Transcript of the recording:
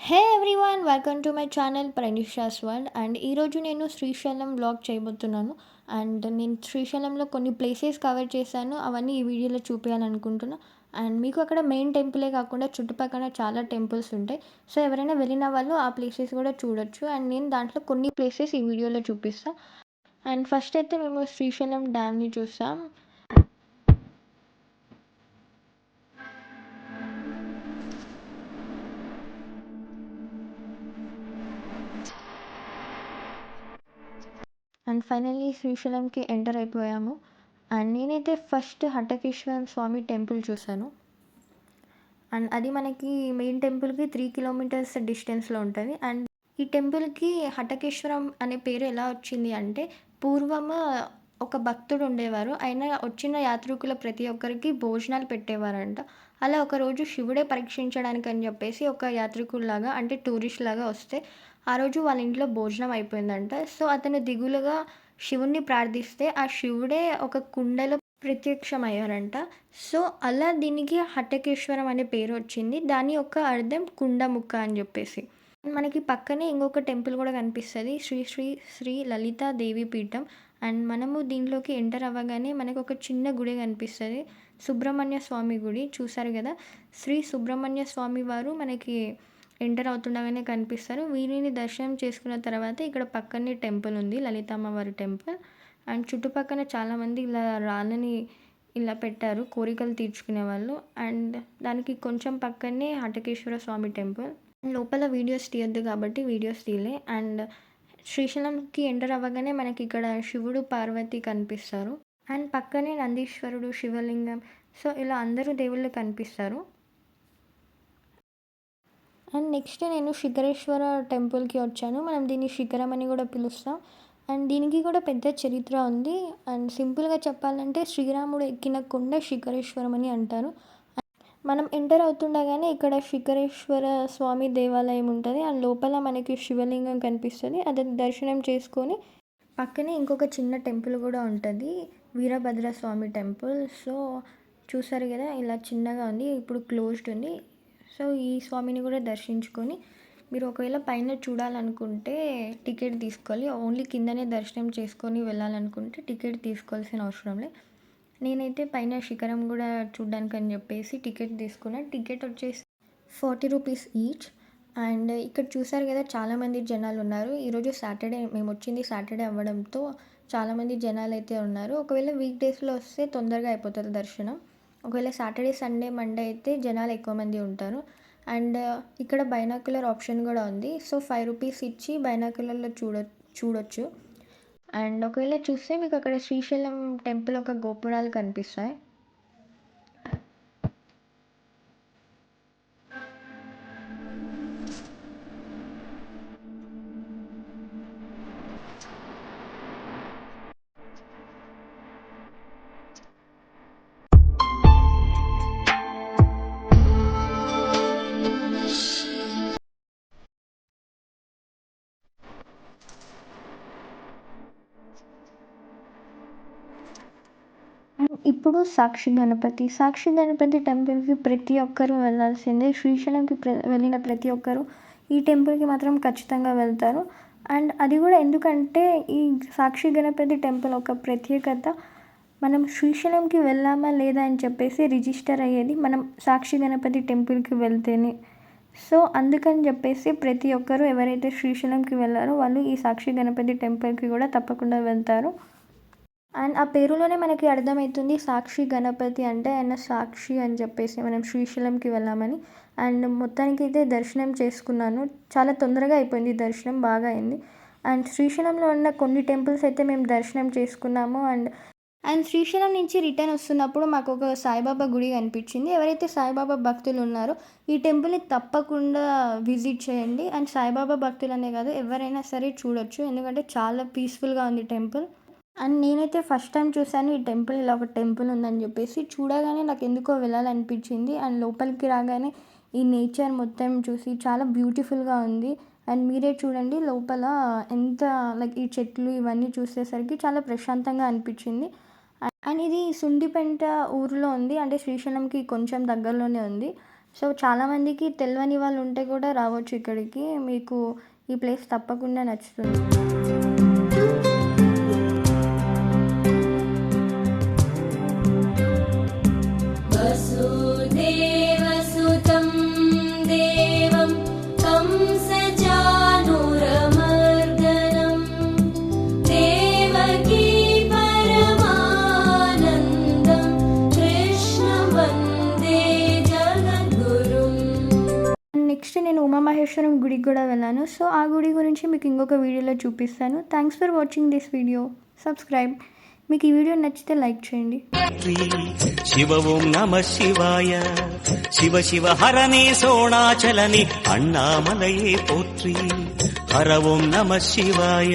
Hey everyone, welcome to my channel Pranisha's world. And ఈరోజు నేను Srisailam vlog చేయబోతున్నాను. అండ్ నేను శ్రీశైలంలో కొన్ని ప్లేసెస్ కవర్ చేశాను, అవన్నీ ఈ వీడియోలో చూపించాలనుకుంటున్నాను. అండ్ మీకు అక్కడ మెయిన్ టెంపులే కాకుండా చుట్టుపక్కల చాలా టెంపుల్స్ ఉంటాయి. సో ఎవరైనా వెళ్ళిన వాళ్ళు ఆ ప్లేసెస్ కూడా చూడొచ్చు. అండ్ నేను దాంట్లో కొన్ని ప్లేసెస్ ఈ వీడియోలో చూపిస్తాను. అండ్ ఫస్ట్ అయితే మేము శ్రీశైలం డ్యామ్ని చూస్తాం. అండ్ ఫైనల్లీ శ్రీశైలంకి ఎంటర్ అయిపోయాము. అండ్ నేనైతే ఫస్ట్ హటకేశ్వర స్వామి టెంపుల్ చూశాను. అండ్ అది మనకి మెయిన్ టెంపుల్కి 3 కిలోమీటర్స్ డిస్టెన్స్లో ఉంటుంది. అండ్ ఈ టెంపుల్కి హటకేశ్వరం అనే పేరు ఎలా వచ్చింది అంటే, పూర్వము ఒక భక్తుడు ఉండేవారు. ఆయన వచ్చిన యాత్రికుల ప్రతి ఒక్కరికి భోజనాలు పెట్టేవారంట. అలా ఒకరోజు శివుడే పరీక్షించడానికి అని చెప్పేసి ఒక యాత్రికుల్లాగా అంటే టూరిస్ట్ లాగా వస్తే ఆ రోజు వాళ్ళ ఇంట్లో భోజనం అయిపోయిందంట. సో అతను దిగులుగా శివుణ్ణి ప్రార్థిస్తే ఆ శివుడే ఒక కుండలో ప్రత్యక్షమయ్యారంట. సో అలా దీనికి హటకేశ్వరం అనే పేరు వచ్చింది. దాని యొక్క అర్థం కుండ ముక్క అని చెప్పేసి. మనకి పక్కనే ఇంకొక టెంపుల్ కూడా కనిపిస్తుంది, శ్రీ శ్రీ శ్రీ లలితా దేవి పీఠం. అండ్ మనము దీంట్లోకి ఎంటర్ అవ్వగానే మనకు ఒక చిన్న గుడి కనిపిస్తుంది, సుబ్రహ్మణ్య స్వామి గుడి. చూసారు కదా, శ్రీ సుబ్రహ్మణ్య స్వామి వారు మనకి ఎంటర్ అవుతుండగానే కనిపిస్తారు. వీరిని దర్శనం చేసుకున్న తర్వాత ఇక్కడ పక్కనే టెంపుల్ ఉంది, లలితమ్మవారి టెంపుల్. అండ్ చుట్టుపక్కల చాలామంది ఇలా రాళ్ళని ఇలా పెట్టారు కోరికలు తీర్చుకునే వాళ్ళు. అండ్ దానికి కొంచెం పక్కనే హటకేశ్వర స్వామి టెంపుల్. లోపల వీడియోస్ తీయొద్దు కాబట్టి వీడియోస్ తీయలే. అండ్ శ్రీశైలంకి ఎంటర్ అవ్వగానే మనకి ఇక్కడ శివుడు పార్వతి కనిపిస్తారు. అండ్ పక్కనే నందీశ్వరుడు, శివలింగం, సో ఇలా అందరూ దేవుళ్ళు కనిపిస్తారు. అండ్ నెక్స్ట్ నేను శిఖరేశ్వర టెంపుల్కి వచ్చాను. మనం దీన్ని శిఖరం అని కూడా పిలుస్తాం. అండ్ దీనికి కూడా పెద్ద చరిత్ర ఉంది. అండ్ సింపుల్గా చెప్పాలంటే శ్రీరాముడు ఎక్కిన కొండ శిఖరేశ్వరం అని అంటారు. మనం ఎంటర్ అవుతుండగానే ఇక్కడ శిఖరేశ్వర స్వామి దేవాలయం ఉంటుంది. అండ్ లోపల మనకి శివలింగం కనిపిస్తుంది. అది దర్శనం చేసుకొని పక్కనే ఇంకొక చిన్న టెంపుల్ కూడా ఉంటుంది, వీరభద్ర స్వామి టెంపుల్. సో చూసారు కదా, ఇలా చిన్నగా ఉంది, ఇప్పుడు క్లోజ్డ్ ఉంది. సో ఈ స్వామిని కూడా దర్శించుకొని మీరు ఒకవేళ పైన చూడాలనుకుంటే టికెట్ తీసుకోవాలి. ఓన్లీ కిందనే దర్శనం చేసుకొని వెళ్ళాలనుకుంటే టికెట్ తీసుకోవాల్సిన అవసరం లేదు. నేనైతే పైన శిఖరం కూడా చూడ్డానికి అని చెప్పేసి టికెట్ తీసుకున్నాను. టికెట్ వచ్చేసి 40 రూపీస్ ఈచ్. అండ్ ఇక్కడ చూసారు కదా, చాలామంది జనాలు ఉన్నారు. ఈరోజు సాటర్డే, మేము వచ్చింది సాటర్డే అవ్వడంతో చాలామంది జనాలు అయితే ఉన్నారు. ఒకవేళ వీక్ డేస్లో వస్తే తొందరగా అయిపోతుంది దర్శనం. ఒకవేళ సాటర్డే, సండే, మండే అయితే జనాలు ఎక్కువ మంది ఉంటారు. అండ్ ఇక్కడ బైనాక్యులర్ ఆప్షన్ కూడా ఉంది. సో 5 రూపీస్ ఇచ్చి బైనాక్యులర్లో చూడొచ్చు. అండ్ ఒకవేళ చూస్తే మీకు అక్కడ శ్రీశైలం టెంపుల్ ఒక గోపురాలు కనిపిస్తాయి. ఇప్పుడు సాక్షి గణపతి టెంపుల్కి ప్రతి ఒక్కరూ వెళ్ళాల్సిందే. శ్రీశైలంకి వెళ్ళిన ప్రతి ఒక్కరూ ఈ టెంపుల్కి మాత్రం ఖచ్చితంగా వెళ్తారు. అండ్ అది కూడా ఎందుకంటే ఈ సాక్షి గణపతి టెంపుల్ ఒక ప్రత్యేకత. మనం శ్రీశైలంకి వెళ్ళామా లేదా అని చెప్పేసి రిజిస్టర్ అయ్యేది మనం సాక్షి గణపతి టెంపుల్కి వెళ్తేనే. సో అందుకని చెప్పేసి ప్రతి ఒక్కరూ ఎవరైతే శ్రీశైలంకి వెళ్ళారో వాళ్ళు ఈ సాక్షి గణపతి టెంపుల్కి కూడా తప్పకుండా వెళ్తారు. అండ్ ఆ పేరులోనే మనకి అర్థమవుతుంది, సాక్షి గణపతి అంటే ఆయన సాక్షి అని చెప్పేసి మనం శ్రీశైలంకి వెళ్ళామని. అండ్ మొత్తానికి అయితే దర్శనం చేసుకున్నాను, చాలా తొందరగా అయిపోయింది దర్శనం, బాగా అయింది. అండ్ శ్రీశైలంలో ఉన్న కొన్ని టెంపుల్స్ అయితే మేము దర్శనం చేసుకున్నాము. అండ్ శ్రీశైలం నుంచి రిటర్న్ వస్తున్నప్పుడు మాకు ఒక సాయిబాబా గుడి కనిపించింది. ఎవరైతే సాయిబాబా భక్తులు ఉన్నారో ఈ టెంపుల్ని తప్పకుండా విజిట్ చేయండి. అండ్ సాయిబాబా భక్తులనే కాదు, ఎవరైనా సరే చూడొచ్చు, ఎందుకంటే చాలా పీస్ఫుల్గా ఉంది టెంపుల్. అండ్ నేనైతే ఫస్ట్ టైం చూశాను ఈ టెంపుల్, ఇలా ఒక టెంపుల్ ఉందని చెప్పేసి. చూడగానే నాకు ఎందుకో వెళ్ళాలనిపించింది. అండ్ లోపలికి రాగానే ఈ నేచర్ మొత్తం చూసి చాలా బ్యూటిఫుల్గా ఉంది. అండ్ మీరే చూడండి లోపల ఎంత లైక్ ఈ చెట్లు ఇవన్నీ చూసేసరికి చాలా ప్రశాంతంగా అనిపించింది. అండ్ ఇది సుండిపెంట ఊరిలో ఉంది, అంటే శ్రీశైలంకి కొంచెం దగ్గరలోనే ఉంది. సో చాలామందికి తెలియని వాళ్ళు ఉంటే కూడా రావచ్చు ఇక్కడికి. మీకు ఈ ప్లేస్ తప్పకుండా నచ్చుతుంది. वसुदेवसुतं देवं कंसचाणूरमर्दनं देवकी परमानन्दं कृष्णं वन्दे जगद्गुरुम्. నెక్స్ట్ నేను ఉమామహేశ్వరం గుడికి కూడా వెళ్ళాను. సో ఆ గుడి గురించి మీకు ఇంకొక వీడియోలో చూపిస్తాను. Thanks for watching this video. Subscribe. మీకు ఈ వీడియో నచ్చితే లైక్ చేయండి. శివ ఓం నమ శివాయ. శివ శివ హరనే సోణాచలని అన్నామలయే పోట్రి. హర ఓం నమ శివాయ.